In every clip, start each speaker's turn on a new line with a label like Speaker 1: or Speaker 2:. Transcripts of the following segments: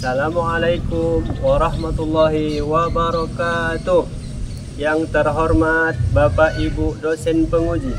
Speaker 1: Assalamualaikum warahmatullahi wabarakatuh. Yang terhormat Bapak Ibu dosen penguji,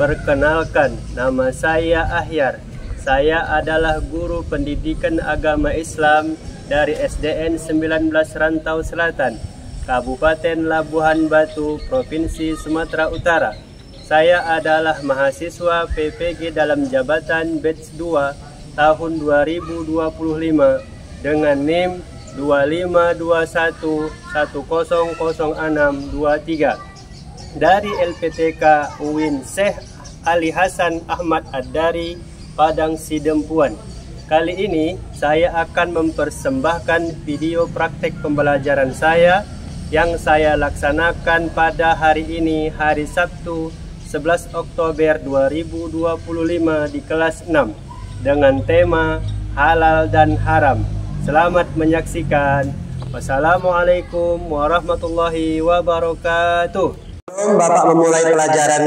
Speaker 1: perkenalkan, nama saya Ahyar. Saya adalah guru pendidikan agama Islam dari SDN 19 Rantau Selatan, Kabupaten Labuhan Batu, Provinsi Sumatera Utara. Saya adalah mahasiswa PPG dalam jabatan batch 2 tahun 2025 dengan NIM 2521100623 dari LPTK UIN Syekh Ali Hasan Ahmad Ad-Dari, Padang Sidempuan. Kali ini saya akan mempersembahkan video praktek pembelajaran saya yang saya laksanakan pada hari ini, hari Sabtu 11 Oktober 2025 di kelas 6 dengan tema halal dan haram. Selamat menyaksikan. Wassalamualaikum warahmatullahi wabarakatuh.
Speaker 2: Sebelum Bapak memulai pelajaran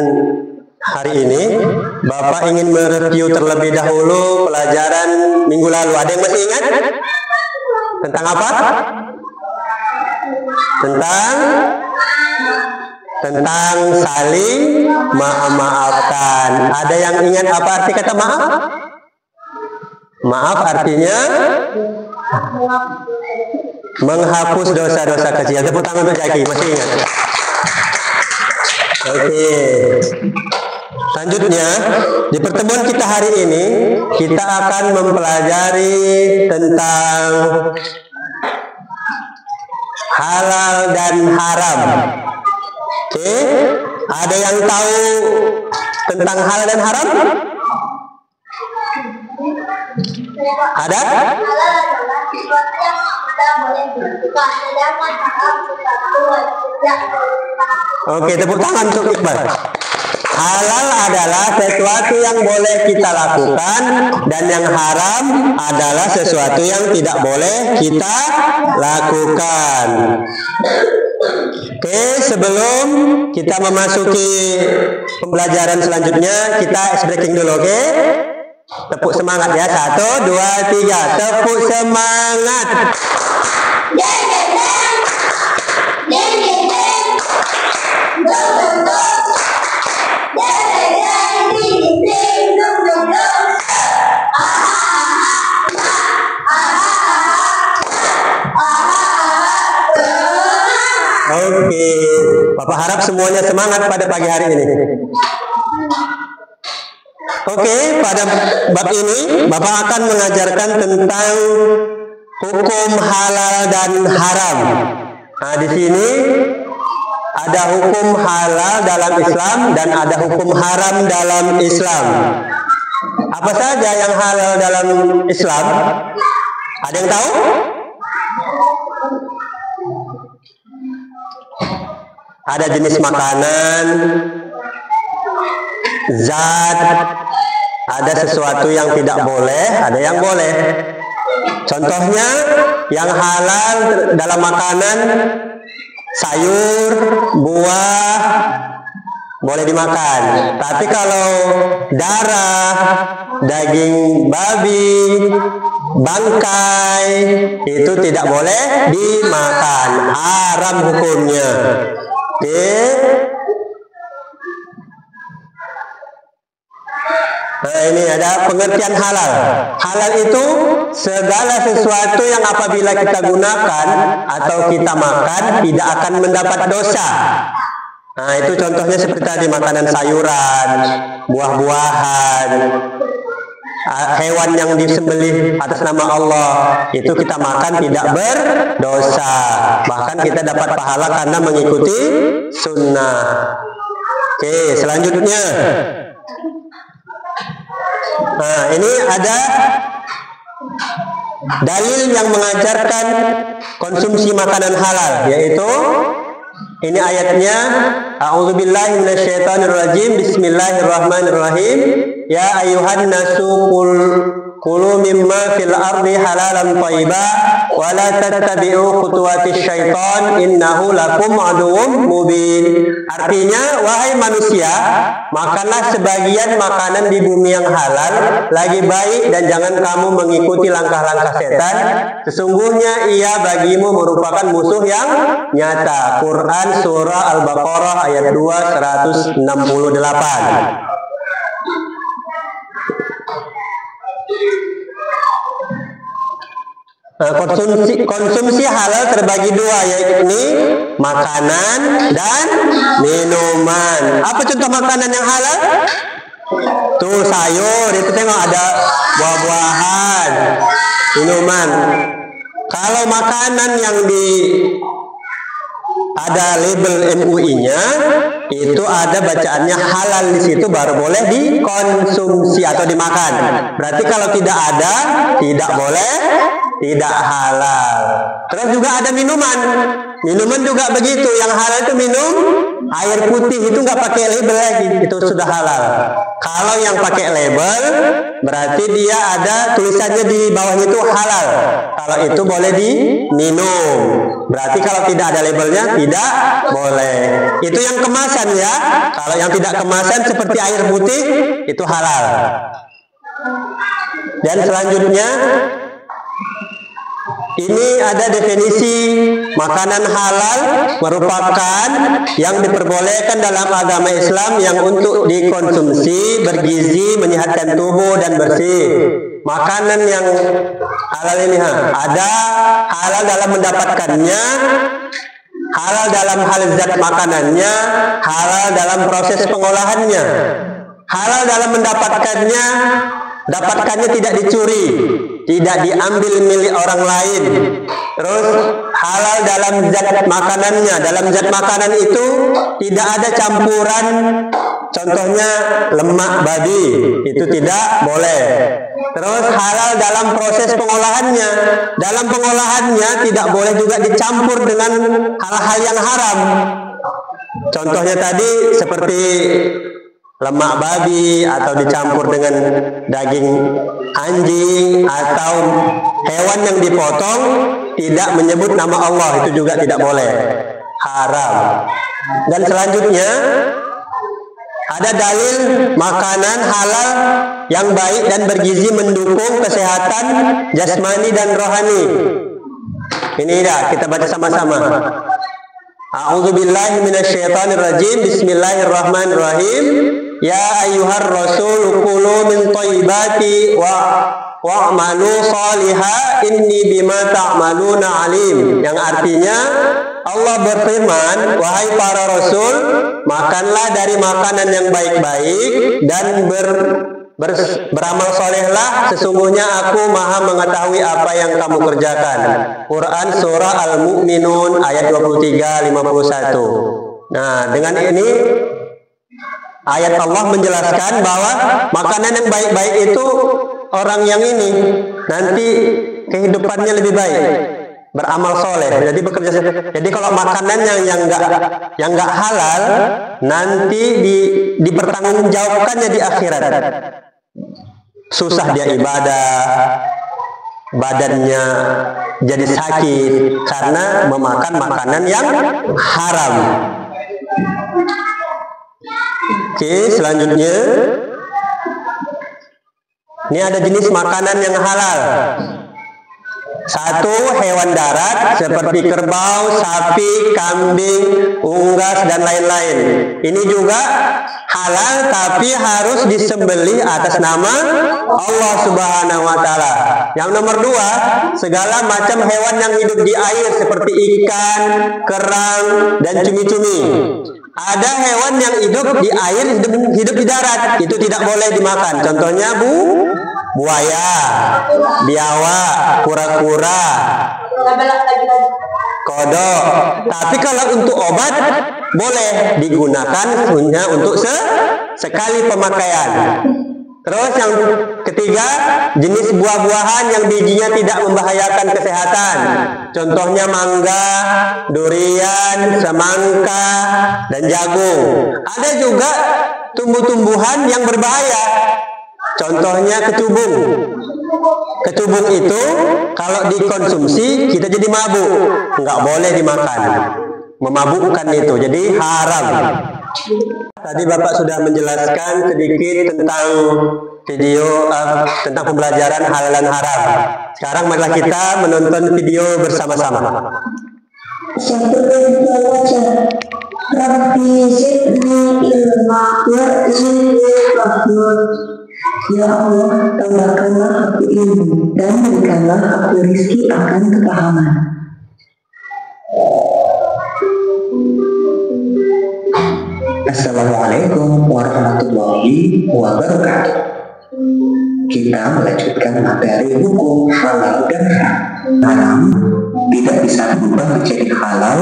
Speaker 2: hari ini, Bapak ingin mereview terlebih dahulu pelajaran minggu lalu. Ada yang masih ingat? Tentang apa? Tentang saling maafkan. Ada yang ingat apa arti kata maaf? Maaf artinya menghapus dosa-dosa kecil. Tepuk tangan untuk Jaki, masih ingat? Oke. Selanjutnya, di pertemuan kita hari ini, kita akan mempelajari tentang halal dan haram. Oke, ada yang tahu tentang halal dan haram? Ada? Oke, tepuk tangan untuk Iqbal. Halal adalah sesuatu yang boleh kita lakukan, dan yang haram adalah sesuatu yang tidak boleh kita lakukan. Oke, sebelum kita memasuki pembelajaran selanjutnya, kita ice breaking dulu, oke? Tepuk semangat ya, 1, 2, 3, tepuk semangat. Oke, Bapak harap semuanya semangat pada pagi hari ini. Oke, pada bab ini Bapak akan mengajarkan tentang hukum halal dan haram. Nah, di sini ada hukum halal dalam Islam dan ada hukum haram dalam Islam. Apa saja yang halal dalam Islam? Ada yang tahu? Ada jenis makanan, zat, ada sesuatu yang tidak boleh, ada yang boleh. Contohnya, yang halal dalam makanan, sayur, buah, boleh dimakan. Tapi kalau darah, daging babi, bangkai, itu tidak boleh dimakan. Haram hukumnya. Oke. Nah, ini ada pengertian halal. Halal itu segala sesuatu yang apabila kita gunakan atau kita makan tidak akan mendapat dosa. Nah, itu contohnya seperti tadi, makanan sayuran, buah-buahan, hewan yang disembelih atas nama Allah, itu kita makan tidak berdosa. Bahkan kita dapat pahala karena mengikuti sunnah. Oke, selanjutnya. Nah, ini ada dalil yang mengajarkan konsumsi makanan halal, yaitu ini ayatnya, a'udzubillahi minasyaitonirrajim, bismillahirrahmanirrahim. Ya ayuhan nasu kulu mimma fil ardi halalan thayyiba wa la tattabi'u khutuwatis syaitan innahu lakum aduwwum mubin. Artinya, wahai manusia, makanlah sebagian makanan di bumi yang halal lagi baik dan jangan kamu mengikuti langkah-langkah setan. Sesungguhnya ia bagimu merupakan musuh yang nyata. Quran surah Al-Baqarah ayat 2 168. Nah, konsumsi halal terbagi dua, yaitu makanan dan minuman. Apa contoh makanan yang halal? Tuh sayur, itu tengok ada buah-buahan, minuman. Kalau makanan yang ada label MUI-nya, itu ada bacaannya halal di situ, baru boleh dikonsumsi atau dimakan. Berarti kalau tidak ada, tidak boleh, tidak halal. Terus juga ada minuman. Minuman juga begitu. Yang halal itu minum air putih, itu nggak pakai label lagi, itu sudah halal. Kalau yang pakai label, berarti dia ada tulisannya di bawah itu halal. Kalau itu boleh diminum. Berarti kalau tidak ada labelnya tidak boleh. Itu yang kemasan ya. Kalau yang tidak kemasan seperti air putih itu halal. Dan selanjutnya ini ada definisi makanan halal merupakan yang diperbolehkan dalam agama Islam yang untuk dikonsumsi, bergizi, menyehatkan tubuh dan bersih. Makanan yang halal ini ada halal dalam mendapatkannya, halal dalam hal zat makanannya, halal dalam proses pengolahannya, halal dalam mendapatkannya. Dapatkannya tidak dicuri, tidak diambil milik orang lain. Terus halal dalam zat makanannya. Dalam zat makanan itu tidak ada campuran, contohnya lemak babi, itu tidak boleh. Terus halal dalam proses pengolahannya. Dalam pengolahannya tidak boleh juga dicampur dengan hal-hal yang haram. Contohnya tadi seperti lemak babi atau dicampur dengan daging anjing atau hewan yang dipotong tidak menyebut nama Allah, itu juga tidak boleh, haram. Dan selanjutnya ada dalil makanan halal yang baik dan bergizi mendukung kesehatan jasmani dan rohani. Ini dah kita baca sama-sama. A'udzubillahi minasyaitonirrajim. Bismillahirrahmanirrahim. Ya ayyuhar rasul kulu min thayyibati wa'malu shaliha inni bima ta'maluna alim. Yang artinya Allah berfirman, wahai para rasul, makanlah dari makanan yang baik-baik dan beramal solehlah, sesungguhnya aku maha mengetahui apa yang kamu kerjakan. Quran surah Al-Mu'minun ayat 23-51. Nah, dengan ini ayat Allah menjelaskan bahwa makanan yang baik-baik itu orang yang ini nanti kehidupannya lebih baik, beramal soleh. Jadi bekerja. Jadi kalau makanan yang nggak halal nanti dipertanggungjawabkannya di akhirat. Susah dia ibadah, badannya jadi sakit karena memakan makanan yang haram. Oke, selanjutnya ini ada jenis makanan yang halal. Satu, hewan darat seperti kerbau, sapi, kambing, unggas dan lain-lain. Ini juga halal tapi harus disembelih atas nama Allah Subhanahu wa taala. Yang nomor dua, segala macam hewan yang hidup di air seperti ikan, kerang dan cumi-cumi. Ada hewan yang hidup di air, hidup di darat, itu tidak boleh dimakan. Contohnya buaya, biawak, kura-kura, kodok. Tapi kalau untuk obat boleh digunakan hanya untuk sekali pemakaian. Terus yang ketiga, jenis buah-buahan yang bijinya tidak membahayakan kesehatan. Contohnya mangga, durian, semangka, dan jagung. Ada juga tumbuh-tumbuhan yang berbahaya. Contohnya kecubung. Kecubung itu kalau dikonsumsi kita jadi mabuk, nggak boleh dimakan. Memabukkan itu, jadi haram. Tadi Bapak sudah menjelaskan sedikit tentang video tentang pembelajaran halal dan haram. Sekarang marilah kita menonton video bersama-sama.
Speaker 3: Ya Allah, tambahkanlah aku ilmu dan berikanlah aku rizki akan kepahaman. Assalamualaikum warahmatullahi wabarakatuh. Kita melanjutkan materi hukum halal dan haram. Haram tidak bisa berubah menjadi halal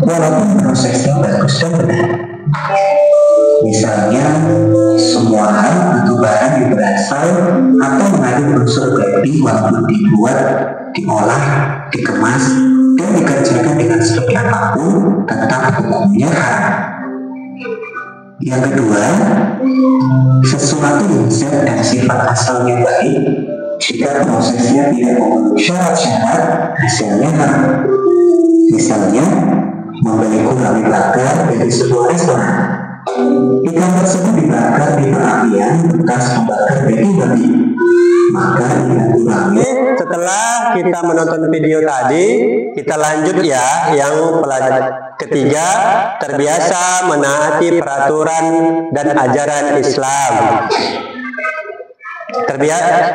Speaker 3: walaupun prosesnya bagus dan benar. Misalnya, semua hal atau barang yang berasal atau mengandung unsur gaib walaupun dibuat, diolah, dikemas, dan dikerjakan dengan seperti apapun tetap hukumnya haram. Yang kedua, sesuatu yang zat dan sifat asalnya baik, jika prosesnya tidak memenuhi syarat-syarat, hasilnya haram. Misalnya, membeli gulali bakar dari sebuah restoran. Ikan tersebut dibakar di perapian bekas membakar daging babi. Maka ikan tulangnya.
Speaker 2: Setelah kita menonton video tadi, kita lanjut ya, yang pelajaran ketiga, terbiasa menaati peraturan dan ajaran Islam.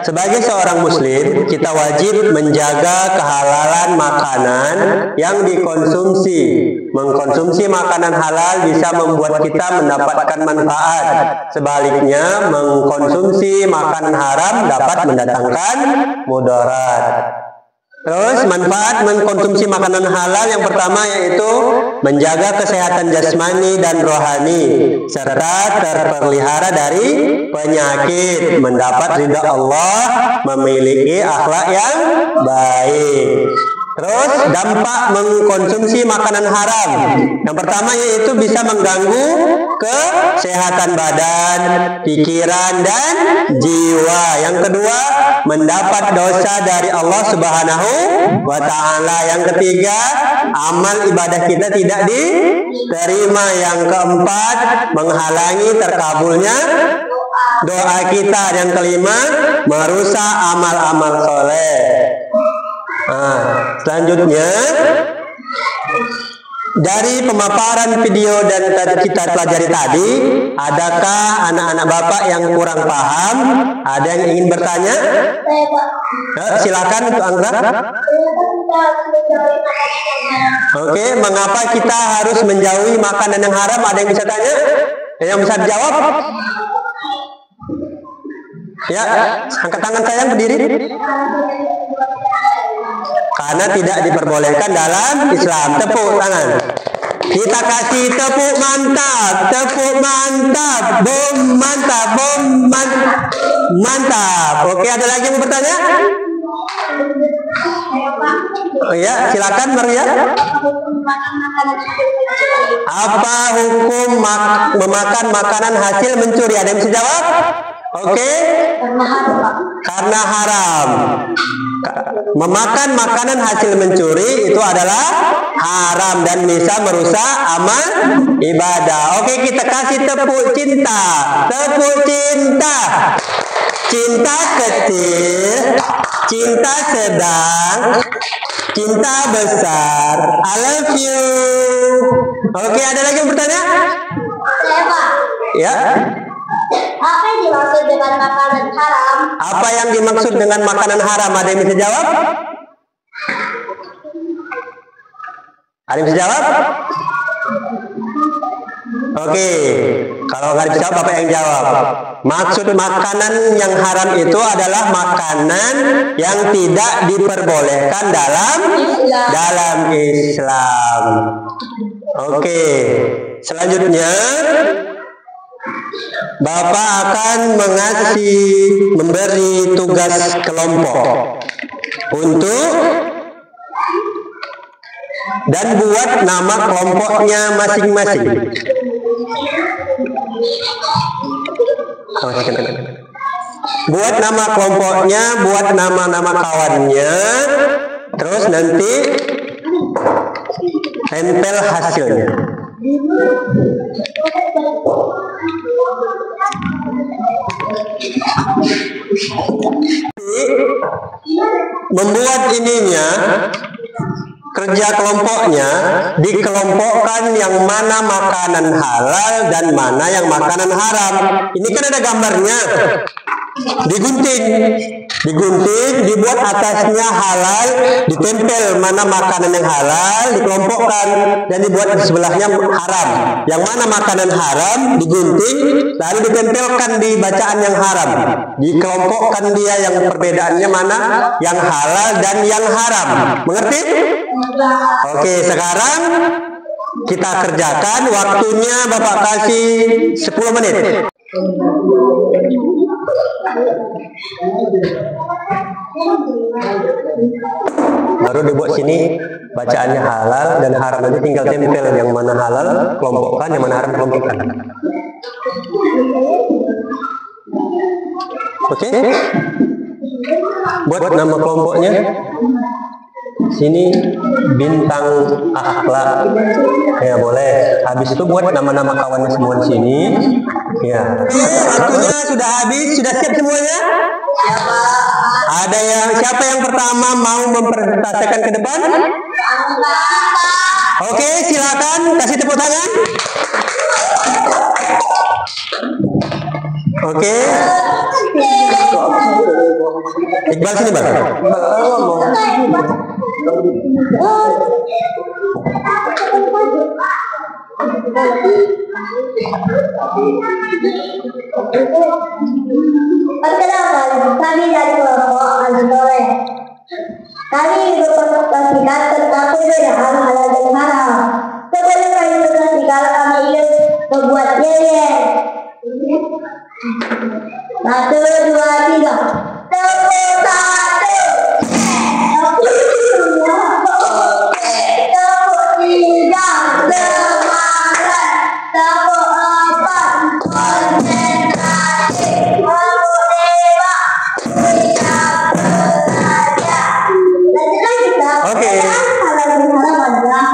Speaker 2: Sebagai seorang muslim, kita wajib menjaga kehalalan makanan yang dikonsumsi. Mengkonsumsi makanan halal bisa membuat kita mendapatkan manfaat. Sebaliknya, mengkonsumsi makanan haram dapat mendatangkan mudarat. Terus manfaat mengkonsumsi makanan halal yang pertama yaitu menjaga kesehatan jasmani dan rohani serta terpelihara dari penyakit, mendapat ridha Allah, memiliki akhlak yang baik. Terus dampak mengkonsumsi makanan haram. Yang pertama yaitu bisa mengganggu kesehatan badan, pikiran, dan jiwa. Yang kedua, mendapat dosa dari Allah Subhanahu wa Ta'ala. Yang ketiga, amal ibadah kita tidak diterima. Yang keempat, menghalangi terkabulnya doa kita. Yang kelima, merusak amal-amal soleh. Selanjutnya, dari pemaparan video dan kita pelajari tadi, adakah anak-anak Bapak yang kurang paham? Ada yang ingin bertanya? Silakan untuk angkat. Oke, mengapa kita harus menjauhi makanan yang haram? Ada yang bisa tanya? Yang bisa dijawab? Ya, angkat tangan sayang, berdiri. Karena tidak diperbolehkan dalam Islam. Tepuk tangan. Kita kasih tepuk mantap, bom mantap, mantap. Oke, ada lagi yang mau bertanya? Oh ya, silakan Maria. Apa hukum memakan makanan hasil mencuri? Ada yang bisa jawab? Oke. Karena haram. Memakan makanan hasil mencuri itu adalah haram dan bisa merusak amal ibadah. Oke, kita kasih tepuk cinta. Tepuk cinta. Cinta kecil, cinta sedang, cinta besar. I love you. Oke, ada lagi yang bertanya? Ya.
Speaker 4: Apa yang dimaksud dengan makanan haram?
Speaker 2: Apa yang dimaksud dengan makanan haram? Ada yang bisa jawab? Ada yang bisa jawab? Oke, kalau nggak bisa jawab, Bapak yang jawab. Maksud makanan yang haram itu adalah makanan yang tidak diperbolehkan dalam Islam. Oke, selanjutnya Bapak akan memberi tugas kelompok untuk dan buat nama kelompoknya masing-masing. buat nama kelompoknya, buat nama-nama kawannya, terus nanti tempel hasilnya. Membuat ininya, kerja kelompoknya dikelompokkan yang mana makanan halal dan mana yang makanan haram. Ini kan ada gambarnya. Digunting, dibuat atasnya halal, ditempel mana makanan yang halal, dikelompokkan, dan dibuat di sebelahnya haram. Yang mana makanan haram digunting, lalu ditempelkan di bacaan yang haram. Dikelompokkan dia yang perbedaannya mana yang halal dan yang haram. Mengerti? Oke, sekarang kita kerjakan. Waktunya Bapak kasih 10 menit. Baru dibuat sini bacaannya halal dan haram, nanti tinggal tempel yang mana halal kelompokkan, yang mana haram kelompokkan. Oke? Buat nama kelompoknya sini bintang akhlak ya boleh. Habis itu buat nama-nama kawannya semua di sini ya. Waktunya sudah habis, sudah siap semuanya? Ada yang siapa yang pertama mau mempresentasikan ke depan? Oke, silakan kasih tepuk tangan. Oke. Iqbal sini Bang.
Speaker 4: Perkenalkan, kami dari kelompok Al-Soleh. Kami berkonsultasikan tentang perbedaan halal dan haram. Sebelum kami presentasikan, kami ingin membuat yel-yel. 1, 2, 3. Tepuk satu. Tepuk tiga. Semangat. Tepuk 4. Konsentrasi. Tepuk 5. Siap belajar. Lanjutlah kita.
Speaker 2: Oke.
Speaker 4: Halal dan haram adalah,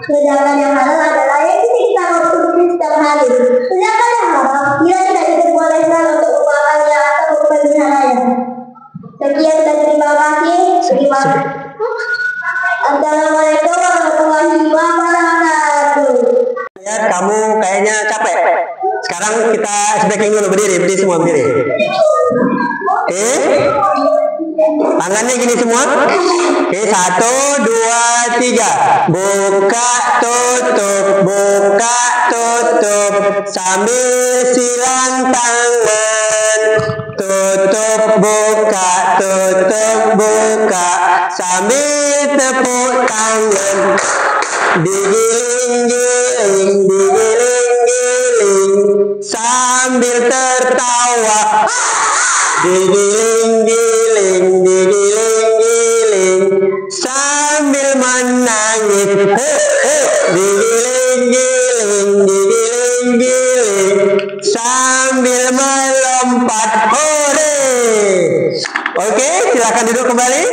Speaker 4: sedangkan yang halal adalah yang kita konsumsi setiap hari. Sedangkan yang haram tidak diperbolehkan untuk upamannya atau penggunaannya. Sekian dan terima kasih. Assalamualaikum warahmatullahi wabarakatuh.
Speaker 2: Ya, kamu kayaknya capek. Sekarang kita stretching dulu, berdiri semua berdiri. Oke. Tangannya gini semua. Oke, 1, 2, 3. Buka tutup sambil silang tangan. Tutup buka sambil tepuk tangan. Digiling sambil tertawa. Digiling sambil menangis. Digiling sambil melompat. Hore! Oke, silakan duduk kembali.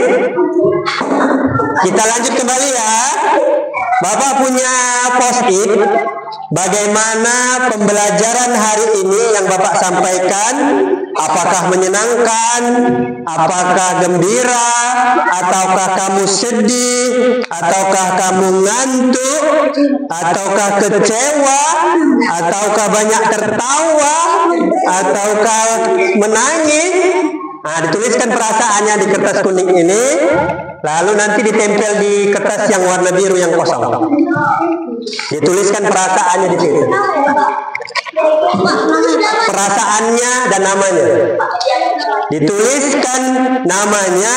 Speaker 2: Kita lanjut kembali ya. Bapak punya post-it. Bagaimana pembelajaran hari ini yang Bapak sampaikan? Apakah menyenangkan? Apakah gembira? Ataukah kamu sedih? Ataukah kamu ngantuk? Ataukah kecewa? Ataukah banyak tertawa? Ataukah menangis? Nah, dituliskan perasaannya di kertas kuning ini, lalu nanti ditempel di kertas yang warna biru yang kosong. Dituliskan perasaannya di situ. Perasaannya dan namanya. Dituliskan namanya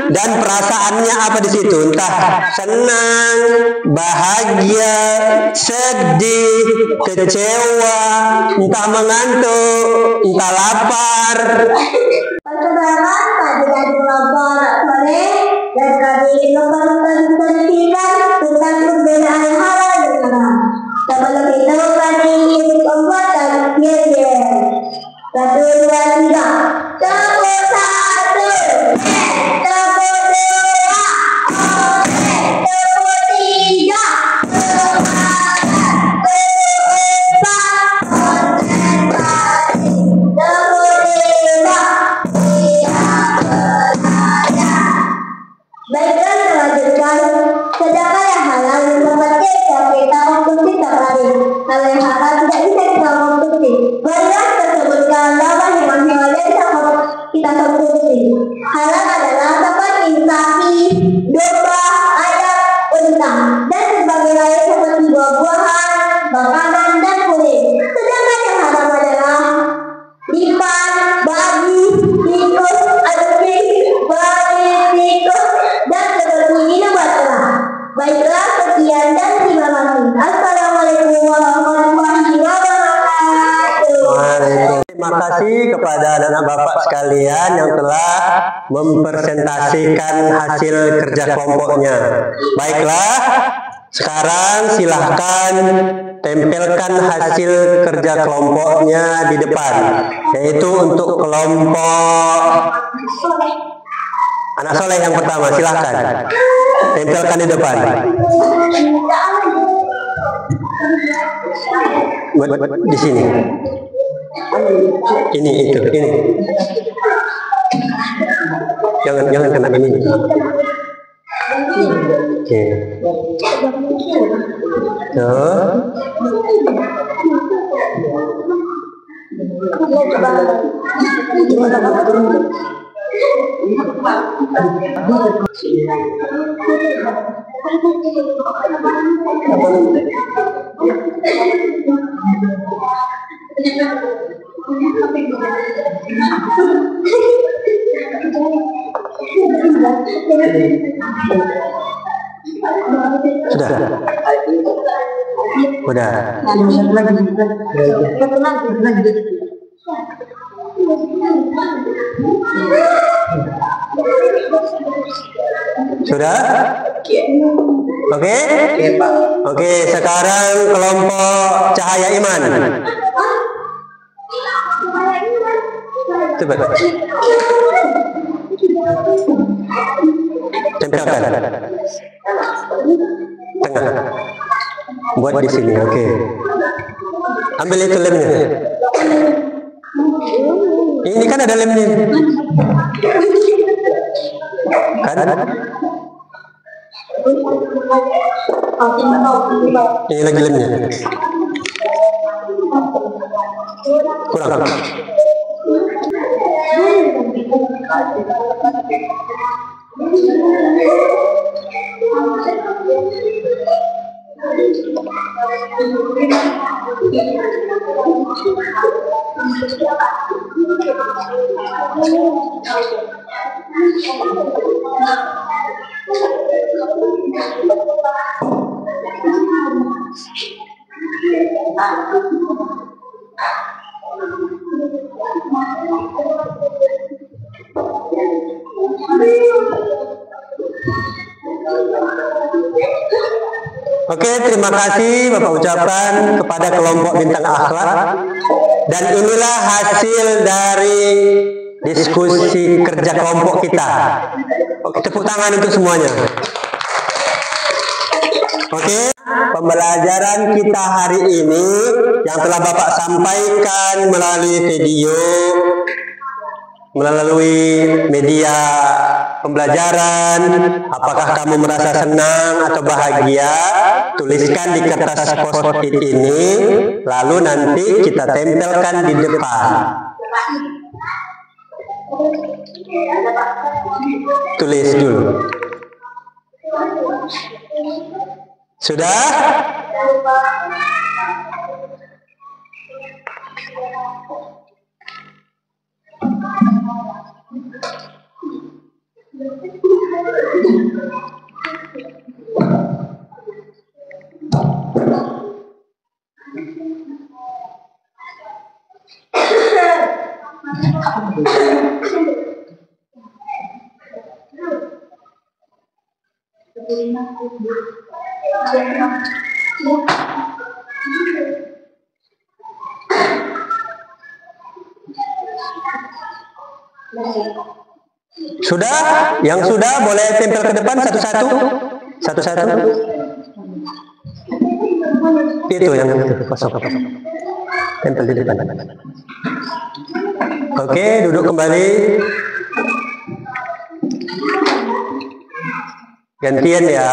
Speaker 2: dan perasaannya apa di situ. Entah senang, bahagia, sedih, kecewa, entah mengantuk, entah lapar.
Speaker 4: Perkembangan pada kelompok Al-Soleh dan kami ingin mempresentasikan tentang perbedaan halal dan haram. Sebelum itu kami ingin membuat yel-yel. 1, 2, 3. kita konsumsi. Halal adalah seperti sapi, domba, ayam, unta, dan berbagai lain seperti buah-buahan, makanan, dan kulit. Sedangkan yang haram adalah lipan, babi, tikus, anjing, babi, tikus, dan seperti minuman keras. Baiklah, sekian dan terima kasih. Assalamualaikum warahmatullahi wabarakatuh.
Speaker 2: Terima kasih kepada anak-anak bapak sekalian yang telah mempresentasikan hasil kerja kelompoknya. Baiklah, sekarang silahkan tempelkan hasil kerja kelompoknya di depan, yaitu untuk kelompok anak soleh yang pertama. Silahkan tempelkan di depan. Buat di sini. Ini. Jangan kena ini. Oke. Tuh. Sudah? Oke? Oke, sekarang kelompok Cahaya Iman. Coba. Tempelkan. Tengah. Buat di sini, oke. Ambil itu lemnya. Ini kan ada lemnya. Kan? Ini lagi lemnya. Kurang. Oke, terima kasih Bapak ucapkan kepada kelompok Bintang Akhlak. Dan inilah hasil dari diskusi kerja kelompok kita. Oke, tepuk tangan untuk semuanya. Oke, pembelajaran kita hari ini yang telah Bapak sampaikan melalui video, melalui media pembelajaran. Apakah kamu merasa senang atau bahagia? Tuliskan di kertas post-it ini, lalu nanti kita tempelkan di depan. Tulis dulu. Sudah? Sudah? Yang sudah boleh tempel ke depan satu-satu. Satu-satu. Itu yang kosong. Tempel di depan. Oke, duduk kembali. Gantian ya.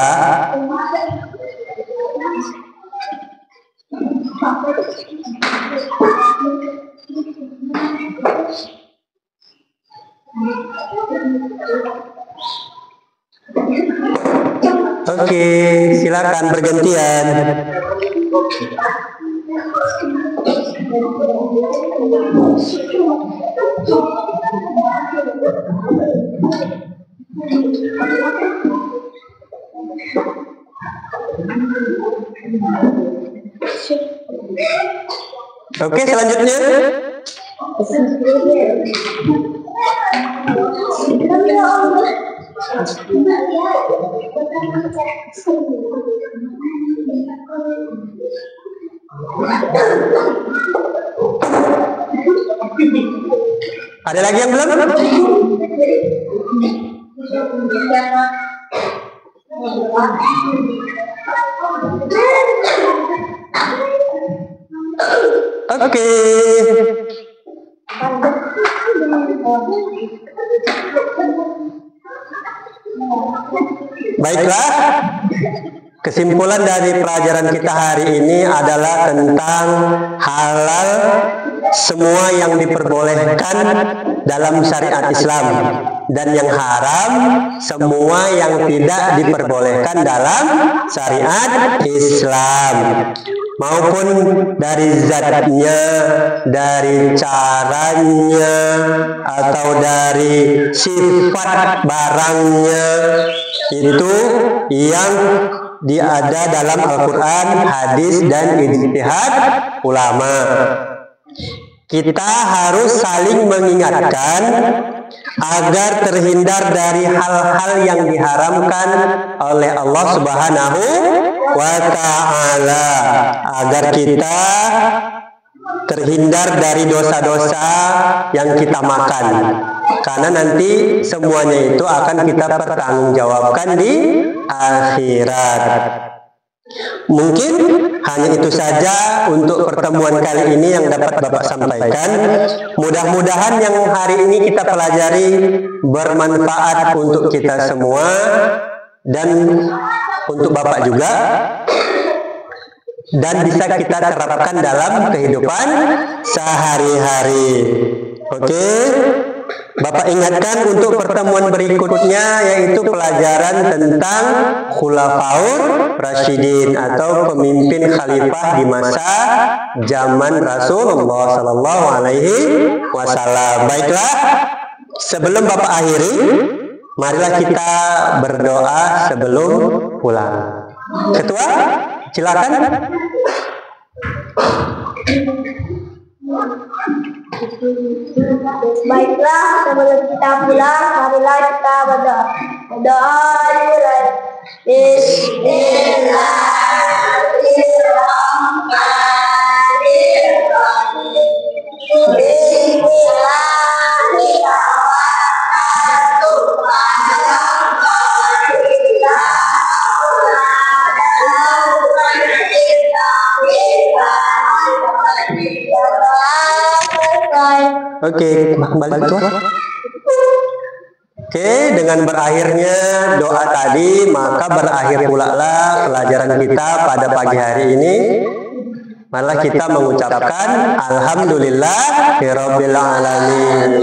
Speaker 2: Oke, silakan bergantian. Oke, selanjutnya. Ada lagi yang belum? Oke. Baiklah, kesimpulan dari pelajaran kita hari ini adalah tentang halal semua yang diperbolehkan dalam syariat Islam dan yang haram semua yang tidak diperbolehkan dalam syariat Islam, maupun dari zatnya, dari caranya, atau dari sifat barangnya, itu yang ada dalam Al-Quran, hadis, dan ijtihad ulama. Kita harus saling mengingatkan agar terhindar dari hal-hal yang diharamkan oleh Allah Subhanahu wa Ta'ala, agar kita terhindar dari dosa-dosa yang kita makan, karena nanti semuanya itu akan kita pertanggungjawabkan di akhirat. Mungkin hanya itu saja untuk pertemuan kali ini yang dapat Bapak sampaikan. Mudah-mudahan yang hari ini kita pelajari bermanfaat untuk kita semua dan untuk Bapak juga, dan bisa kita terapkan dalam kehidupan sehari-hari. Oke, Bapak ingatkan untuk pertemuan berikutnya, yaitu pelajaran tentang Khulafaur Rasyidin atau pemimpin khalifah di masa zaman Rasulullah Sallallahu Alaihi Wasallam. Baiklah, sebelum Bapak akhiri, marilah kita berdoa sebelum pulang. Ketua, silakan.
Speaker 4: Baiklah, sebelum kita pulang, marilah kita berdoa. Berdoa dimulai. Bismillahirrahmanirrahim.
Speaker 2: Oke, kembali tuh. Oke, dengan berakhirnya doa tadi, maka berakhir pula lah pelajaran kita pada pagi hari ini. Malah kita mengucapkan Alhamdulillahirabbil alamin.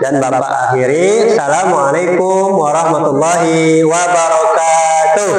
Speaker 2: Dan Bapak akhiri, Assalamualaikum warahmatullahi wabarakatuh.